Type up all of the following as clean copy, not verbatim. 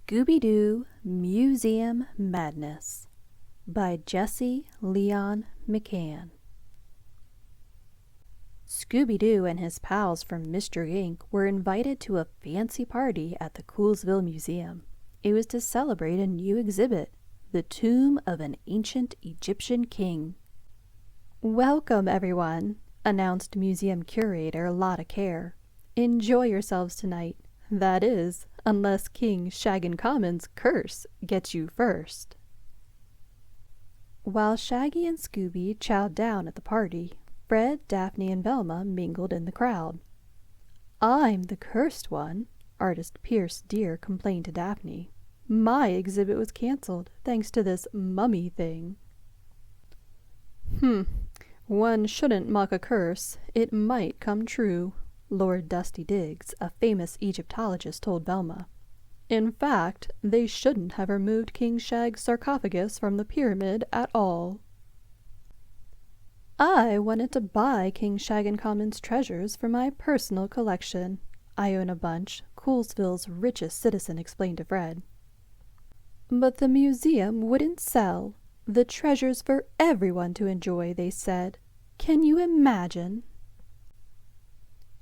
Scooby-Doo Museum Madness by Jesse Leon McCann. Scooby-Doo and his pals from Mystery Inc. were invited to a fancy party at the Coolsville Museum. It was to celebrate a new exhibit, the tomb of an ancient Egyptian king. "Welcome, everyone," announced museum curator Lotta Care. "Enjoy yourselves tonight. That is, unless King Shag Common's curse gets you first." While Shaggy and Scooby chowed down at the party, Fred, Daphne, and Velma mingled in the crowd. "I'm the cursed one," artist Pierce Deer complained to Daphne. "My exhibit was cancelled thanks to this mummy thing." One shouldn't mock a curse. It might come true," Lord Dusty Diggs, a famous Egyptologist, told Velma. "In fact, they shouldn't have removed King Shag's sarcophagus from the pyramid at all." "I wanted to buy King Shag Common's treasures for my personal collection. I own a bunch," Coolsville's richest citizen explained to Fred. "But the museum wouldn't sell. The treasures for everyone to enjoy, they said. Can you imagine?"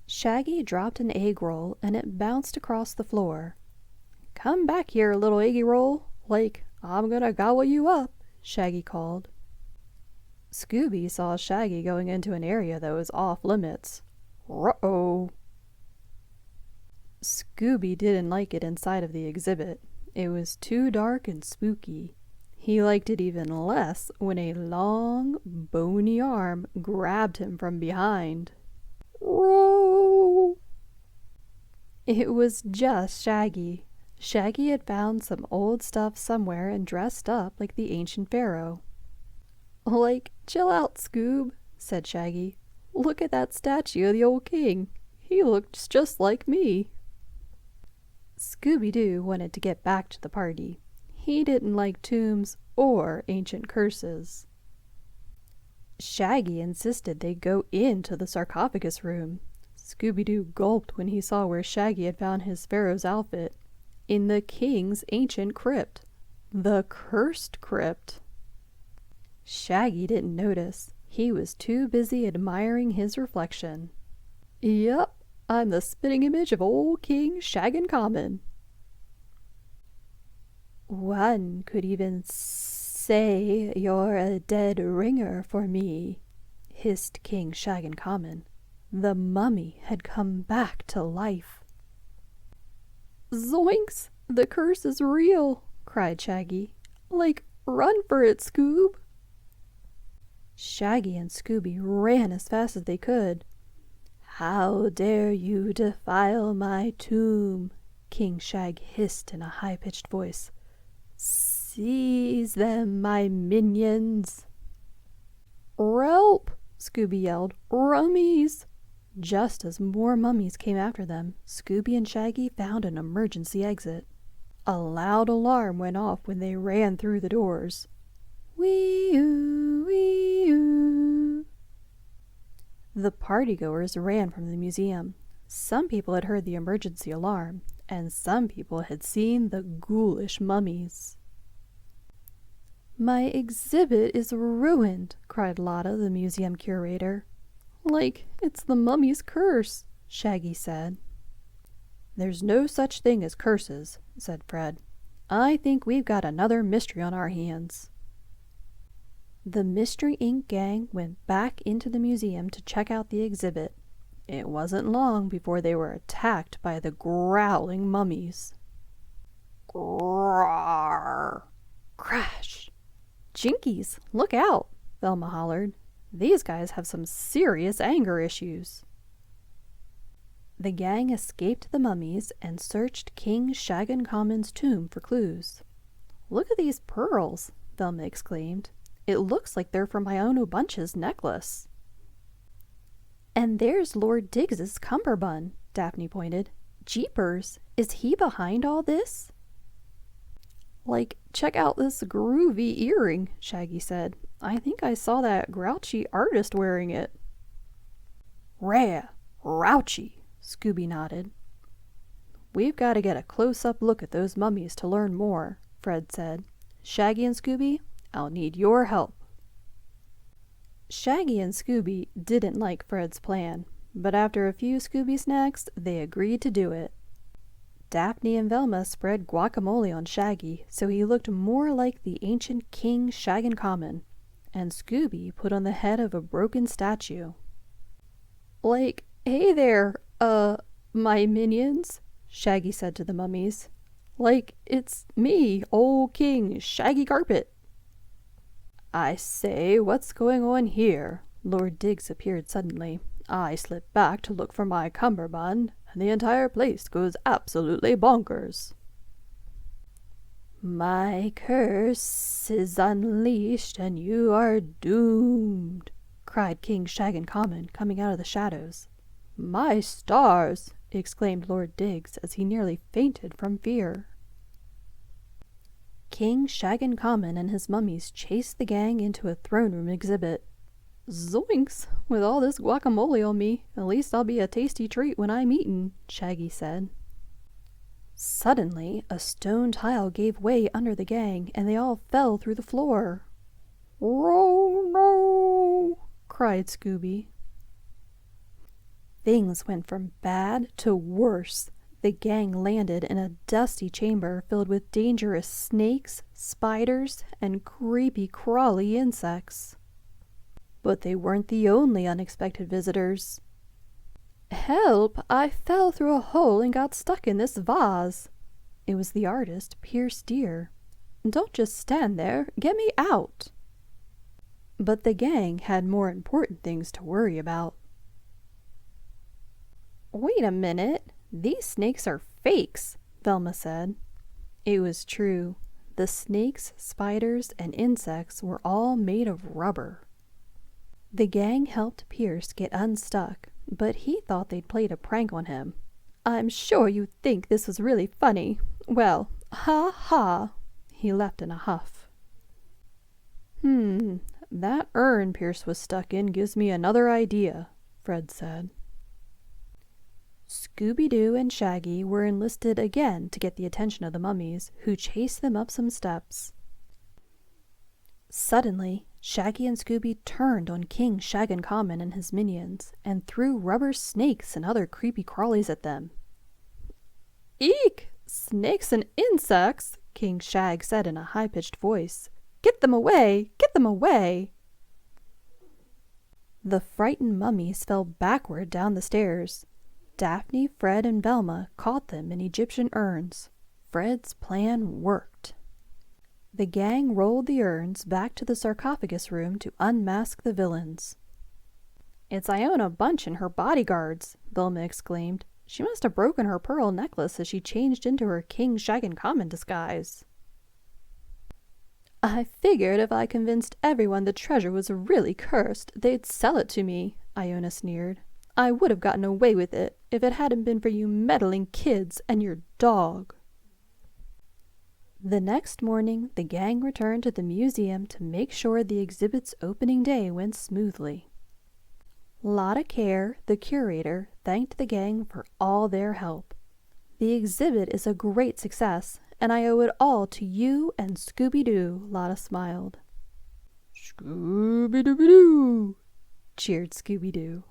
Shaggy dropped an egg roll and it bounced across the floor. "Come back here, little eggy roll, like I'm gonna gobble you up," Shaggy called. Scooby saw Shaggy going into an area that was off limits. "Uh-oh." Scooby didn't like it inside of the exhibit. It was too dark and spooky. He liked it even less when a long, bony arm grabbed him from behind. "Row!" It was just Shaggy. Shaggy had found some old stuff somewhere and dressed up like the ancient pharaoh. "Like, chill out, Scoob," said Shaggy. "Look at that statue of the old king. He looks just like me." Scooby-Doo wanted to get back to the party. He didn't like tombs or ancient curses. Shaggy insisted they go into the sarcophagus room. Scooby-Doo gulped when he saw where Shaggy had found his pharaoh's outfit. In the king's ancient crypt. The cursed crypt. Shaggy didn't notice. He was too busy admiring his reflection. "Yup, I'm the spitting image of old King Shag Common." "One could even say you're a dead ringer for me," hissed King Shag Common. The mummy had come back to life. "Zoinks! The curse is real!" cried Shaggy. "Like, run for it, Scoob!" Shaggy and Scooby ran as fast as they could. "How dare you defile my tomb?" King Shag hissed in a high-pitched voice. "Seize them, my minions!" "Relp!" Scooby yelled. "Rummies!" Just as more mummies came after them, Scooby and Shaggy found an emergency exit. A loud alarm went off when they ran through the doors. Wee-oo, wee-oo. The partygoers ran from the museum. Some people had heard the emergency alarm, and some people had seen the ghoulish mummies. "My exhibit is ruined," cried Lotta, the museum curator. "Like, it's the mummy's curse," Shaggy said. "There's no such thing as curses," said Fred. "I think we've got another mystery on our hands." The Mystery Inc. gang went back into the museum to check out the exhibit. It wasn't long before they were attacked by the growling mummies. "Roar!" Crash! "Jinkies, look out!" Velma hollered. "These guys have some serious anger issues." The gang escaped the mummies and searched King Shag Common's tomb for clues. "Look at these pearls!" Velma exclaimed. "It looks like they're from Iono Bunch's necklace." "And there's Lord Diggs's cummerbund," Daphne pointed. "Jeepers, is he behind all this?" "Like, check out this groovy earring," Shaggy said. "I think I saw that grouchy artist wearing it." "Rah! Grouchy!" Scooby nodded. We've got to get a close-up look at those mummies to learn more, Fred said. Shaggy and Scooby, I'll need your help. Shaggy and Scooby didn't like Fred's plan, but after a few Scooby snacks, they agreed to do it. Daphne and Velma spread guacamole on Shaggy so he looked more like the ancient King Shag, and Scooby put on the head of a broken statue. Like, hey there, my minions, Shaggy said to the mummies. Like, it's me, old King Shaggy Carpet. I say, what's going on here? Lord Diggs appeared suddenly. I slipped back to look for my cummerbund, and the entire place goes absolutely bonkers. My curse is unleashed, and you are doomed, cried King Shag coming out of the shadows. My stars! Exclaimed Lord Diggs as he nearly fainted from fear. King Shag and his mummies chased the gang into a throne room exhibit. Zoinks! With all this guacamole on me, at least I'll be a tasty treat when I'm eaten, Shaggy said. Suddenly, a stone tile gave way under the gang, and they all fell through the floor. Oh no! Cried Scooby. Things went from bad to worse. The gang landed in a dusty chamber filled with dangerous snakes, spiders, and creepy crawly insects. But they weren't the only unexpected visitors. Help! I fell through a hole and got stuck in this vase. It was the artist, Pierce Deer. Don't just stand there. Get me out. But the gang had more important things to worry about. Wait a minute. These snakes are fakes, Velma said. It was true. The snakes, spiders, and insects were all made of rubber. The gang helped Pierce get unstuck, but he thought they'd played a prank on him. I'm sure you think this was really funny. Well, ha ha. He left in a huff. That urn Pierce was stuck in gives me another idea, Fred said. Scooby-Doo and Shaggy were enlisted again to get the attention of the mummies, who chased them up some steps. Suddenly, Shaggy and Scooby turned on King Shag and his minions, and threw rubber snakes and other creepy crawlies at them. Eek! Snakes and insects! King Shag said in a high-pitched voice. Get them away! Get them away! The frightened mummies fell backward down the stairs. Daphne, Fred, and Velma caught them in Egyptian urns. Fred's plan worked. The gang rolled the urns back to the sarcophagus room to unmask the villains. It's Iona Bunch and her bodyguards, Velma exclaimed. She must have broken her pearl necklace as she changed into her King Shag disguise. I figured if I convinced everyone the treasure was really cursed, they'd sell it to me, Iona sneered. I would have gotten away with it if it hadn't been for you meddling kids and your dog. The next morning, the gang returned to the museum to make sure the exhibit's opening day went smoothly. Lotta Care, the curator, thanked the gang for all their help. The exhibit is a great success, and I owe it all to you and Scooby-Doo, Lotta smiled. Scooby-Doo-Doo, cheered Scooby-Doo.